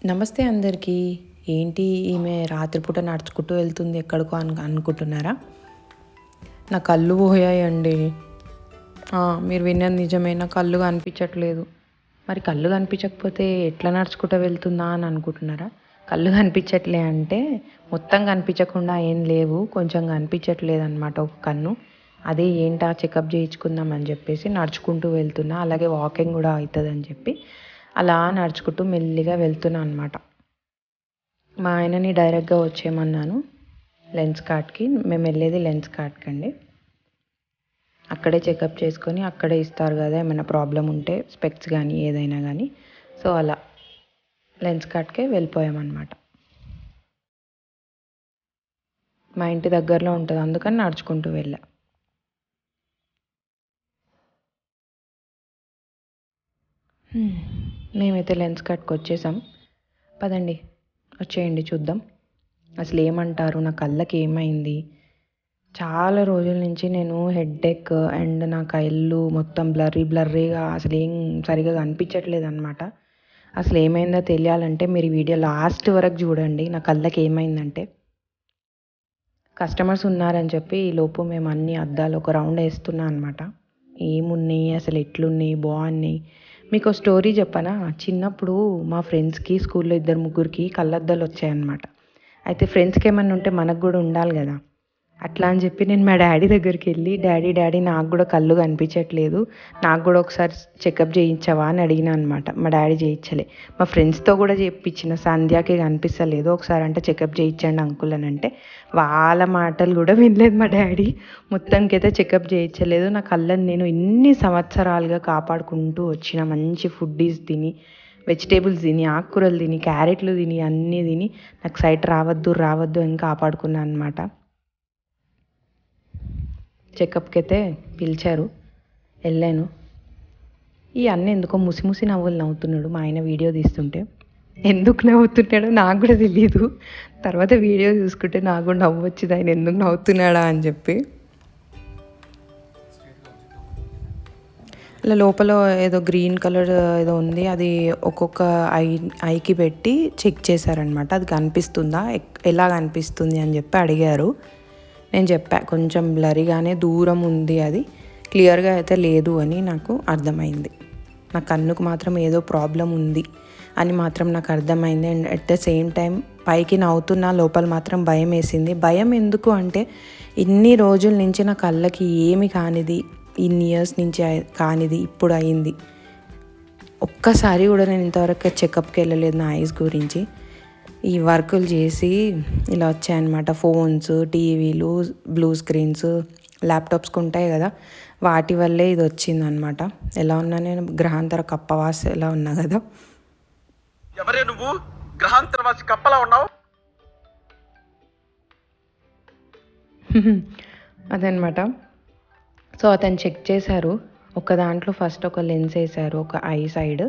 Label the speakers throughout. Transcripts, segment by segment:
Speaker 1: నమస్తే అందరికీ. ఏంటి ఈమె రాత్రిపూట నడుచుకుంటూ వెళ్తుంది ఎక్కడికో అనుకుంటున్నారా? నా కళ్ళు పోయాయండి. మీరు విన్నది నిజమే, నా కళ్ళు కనిపించట్లేదు. మరి కళ్ళు కనిపించకపోతే ఎట్లా నడుచుకుంటూ వెళ్తుందా అని అనుకుంటున్నారా? కళ్ళు కనిపించట్లే అంటే మొత్తం కనిపించకుండా ఏం లేవు, కొంచెం కనిపించట్లేదు అనమాట ఒక కన్ను. అదే ఏంటా చెకప్ చేయించుకుందాం అని చెప్పేసి నడుచుకుంటూ వెళ్తున్నా. అలాగే వాకింగ్ కూడా అవుతుందని చెప్పి అలా నడుచుకుంటూ మెల్లిగా వెళ్తున్నా అనమాట. మా ఆయనని డైరెక్ట్గా వచ్చేయమన్నాను లెన్స్ కార్ట్కి. మేము వెళ్ళేది లెన్స్ కార్ట్కి అండి. అక్కడే చెకప్ చేసుకొని అక్కడే ఇస్తారు కదా ఏమైనా ప్రాబ్లం ఉంటే, స్పెక్ట్స్ కానీ ఏదైనా కానీ. సో అలా లెన్స్ కార్ట్కే వెళ్ళిపోయామన్నమాట. మా ఇంటి దగ్గరలో ఉంటుంది, అందుకని నడుచుకుంటూ వెళ్ళా. మేమైతే లెన్స్ కార్ట్కి వచ్చేసాం. పదండి వచ్చేయండి చూద్దాం అసలు ఏమంటారు, నా కళ్ళకి ఏమైంది. చాలా రోజుల నుంచి నేను హెడేక్ అండ్ నా కళ్ళు మొత్తం బ్లర్రీగా అసలు ఏం సరిగా కనిపించట్లేదు అనమాట. అసలు ఏమైందో తెలియాలంటే మీరు ఈ వీడియో లాస్ట్ వరకు చూడండి. నా కళ్ళకి ఏమైందంటే, కస్టమర్స్ ఉన్నారని చెప్పి ఈలోపు మేము అన్ని అద్దాలు ఒక రౌండ్ వేస్తున్నా అనమాట. ఏమున్నాయి అసలు, ఎట్లున్నాయి, బాగున్నాయి. మీకు స్టోరీ చెప్పనా? చిన్నప్పుడు మా ఫ్రెండ్స్కి స్కూల్లో 2-3కి కళ్ళద్దాలు వచ్చాయన్నమాట. అయితే ఫ్రెండ్స్కి ఏమన్నా ఉంటే మనకు కూడా ఉండాలి కదా. అట్లా అని చెప్పి నేను మా డాడీ దగ్గరికి వెళ్ళి, డాడీ నాకు కూడా కళ్ళు కనిపించట్లేదు, నాకు కూడా ఒకసారి చెకప్ చేయించవా అని అడిగిన అనమాట. మా డాడీ చేయించలే. మా ఫ్రెండ్స్తో కూడా చేయించిన, సంధ్యాకి కనిపిస్తలేదు, ఒకసారి అంటే చెకప్ చేయించండి అంకుల్ అని అంటే వాళ్ళ మాటలు కూడా వినలేదు మా డాడీ. మొత్తానికి అయితే చెకప్ చేయించలేదు. నా కళ్ళని నేను ఇన్ని సంవత్సరాలుగా కాపాడుకుంటూ వచ్చిన, మంచి ఫుడ్డీస్ తిని, వెజిటేబుల్స్ తిని, ఆకుకూరలు తిని, క్యారెట్లు తిని, అన్నీ తిని నాకు సైట్ రావద్దు అని కాపాడుకున్నాను అనమాట. చెకప్కి అయితే పిలిచారు, వెళ్ళాను. ఈ అన్న ఎందుకో ముసి నవ్వులు నవ్వుతున్నాడు మా ఆయన వీడియో తీస్తుంటే. ఎందుకు నవ్వుతున్నాడో నాకు కూడా తెలియదు. తర్వాత వీడియో చూసుకుంటే నాకు కూడా నవ్వు వచ్చింది, ఆయన ఎందుకు నవ్వుతున్నాడా అని చెప్పి. అలా లోపల ఏదో గ్రీన్ కలర్ ఏదో ఉంది, అది ఒక్కొక్క ఐకి పెట్టి చెక్ చేశారనమాట. అది కనిపిస్తుందా, ఎలా కనిపిస్తుంది అని చెప్పి అడిగారు. నేను చెప్పా కొంచెం బ్లరీగానే దూరం ఉంది, అది క్లియర్గా అయితే లేదు అని నాకు అర్థమైంది. నా కన్నుకు మాత్రం ఏదో ప్రాబ్లం ఉంది అని మాత్రం నాకు అర్థమైంది. And at the same time పైకి నవ్వుతున్నా, లోపల మాత్రం భయం వేసింది. భయం ఎందుకు అంటే, ఇన్ని రోజుల నుంచి నా కళ్ళకి ఏమి కానిది, ఇన్ని ఇయర్స్ నుంచి కానిది ఇప్పుడు అయింది. ఒక్కసారి కూడా నేను ఇంతవరకు చెకప్కి వెళ్ళలేదు నా ఐస్ గురించి. ఈ వర్కులు చేసి ఇలా వచ్చాయన్నమాట. ఫోన్స్, టీవీలు, బ్లూ స్క్రీన్స్, ల్యాప్టాప్స్కి ఉంటాయి కదా, వాటి వల్లే ఇది వచ్చిందనమాట. ఎలా ఉన్నా నేను గ్రహాంతర కప్పవాస ఎలా ఉన్నా కదా.
Speaker 2: ఎవరే నువ్వు? గ్రహాంతరవాసి కప్పలా ఉన్నావు.
Speaker 1: అదనమాట. సో అతను చెక్ చేశారు. ఒక దాంట్లో ఫస్ట్ ఒక లెన్స్ వేశారు, ఒక ఐ సైడ్.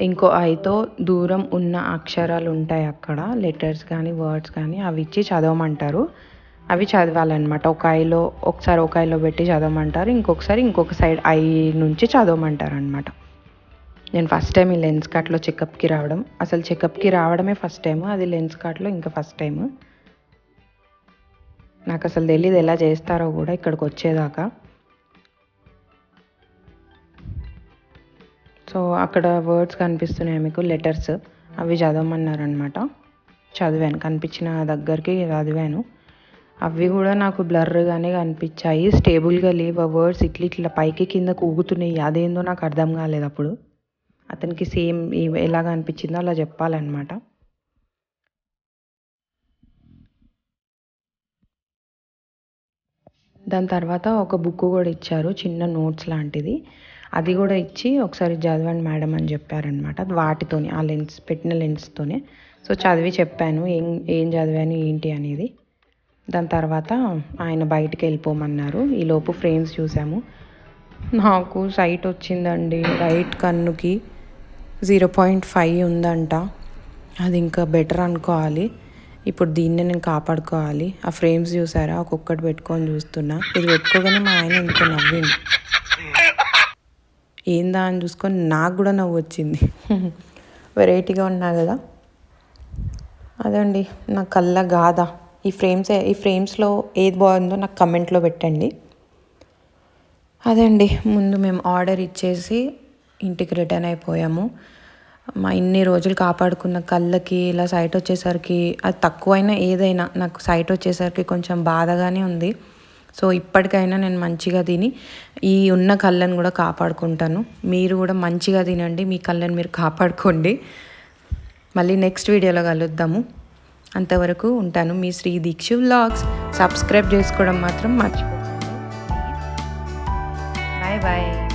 Speaker 1: ఇంకో ఐతో దూరం ఉన్న అక్షరాలు ఉంటాయి అక్కడ, లెటర్స్ కానీ వర్డ్స్ కానీ, అవి ఇచ్చి చదవమంటారు. అవి చదవాలన్నమాట. ఒక ఐలో పెట్టి చదవమంటారు, ఇంకొక సైడ్ ఐ నుంచి చదవమంటారు అనమాట. నేను ఫస్ట్ టైం ఈ లెన్స్ కార్ట్లో చెకప్కి రావడం, అసలు చెకప్కి రావడమే ఫస్ట్ టైం, అది లెన్స్ కార్ట్లో ఇంకా ఫస్ట్ టైం. నాకు అసలు తెలియదు ఎలా చేస్తారో కూడా ఇక్కడికి వచ్చేదాకా. సో అక్కడ వర్డ్స్ కనిపిస్తున్నాయి మీకు, లెటర్స్, అవి చదవమన్నారనమాట. చదివాను, కనిపించిన దగ్గరికి చదివాను. అవి కూడా నాకు బ్లర్గానే కనిపించాయి, స్టేబుల్గా లేవు. ఆ వర్డ్స్ ఇట్లా పైకి కిందకు ఊగుతున్నాయి, అదేందో నాకు అర్థం కాలేదు అప్పుడు. అతనికి సేమ్ ఎలాగ అనిపించిందో అలా చెప్పాలన్నమాట. దాని తర్వాత ఒక బుక్ కూడా ఇచ్చారు, చిన్న నోట్స్ లాంటిది. అది కూడా ఇచ్చి ఒకసారి చదవండి మేడం అని చెప్పారనమాట. వాటితోనే, ఆ లెన్స్ పెట్టిన లెన్స్తోనే. సో చదివి చెప్పాను ఏం చదివాను ఏంటి అనేది. దాని తర్వాత ఆయన బయటికి వెళ్ళిపోమన్నారు. ఈలోపు ఫ్రేమ్స్ చూసాము. నాకు సైట్ వచ్చిందండి, రైట్ కన్నుకి 0.5 ఉందంట. అది ఇంకా బెటర్ అనుకోవాలి. ఇప్పుడు దీన్నే నేను కాపాడుకోవాలి. ఆ ఫ్రేమ్స్ చూసారా, ఒక్కొక్కటి పెట్టుకొని చూస్తున్నా. ఇది పెట్టుకోగానే మా ఆయన ఎందుకో నవ్వింది. ఏందా అని చూసుకొని నాకు కూడా నవ్వు వచ్చింది. వెరైటీగా ఉన్నా కదా. అదండి నా కళ్ళ గాథ. ఈ ఫ్రేమ్స్లో ఏది బాగుందో నాకు కమెంట్లో పెట్టండి. అదండి, ముందు మేము ఆర్డర్ ఇచ్చేసి ఇంటికి రిటర్న్ అయిపోయాము. మా ఇన్ని రోజులు కాపాడుకున్న కళ్ళకి ఇలా సైట్ వచ్చేసరికి, అది తక్కువైనా ఏదైనా నాకు సైట్ వచ్చేసరికి కొంచెం బాధగానే ఉంది. సో ఇప్పటికైనా నేను మంచిగా తిని ఈ ఉన్న కళ్ళను కూడా కాపాడుకుంటాను. మీరు కూడా మంచిగా తినండి, మీ కళ్ళను మీరు కాపాడుకోండి. మళ్ళీ నెక్స్ట్ వీడియోలో కలుద్దాము. అంతవరకు ఉంటాను. మీ శ్రీ దీక్షు వ్లాగ్స్. సబ్స్క్రైబ్ చేసుకోవడం మాత్రం మర్చిపోకండి. Bye bye.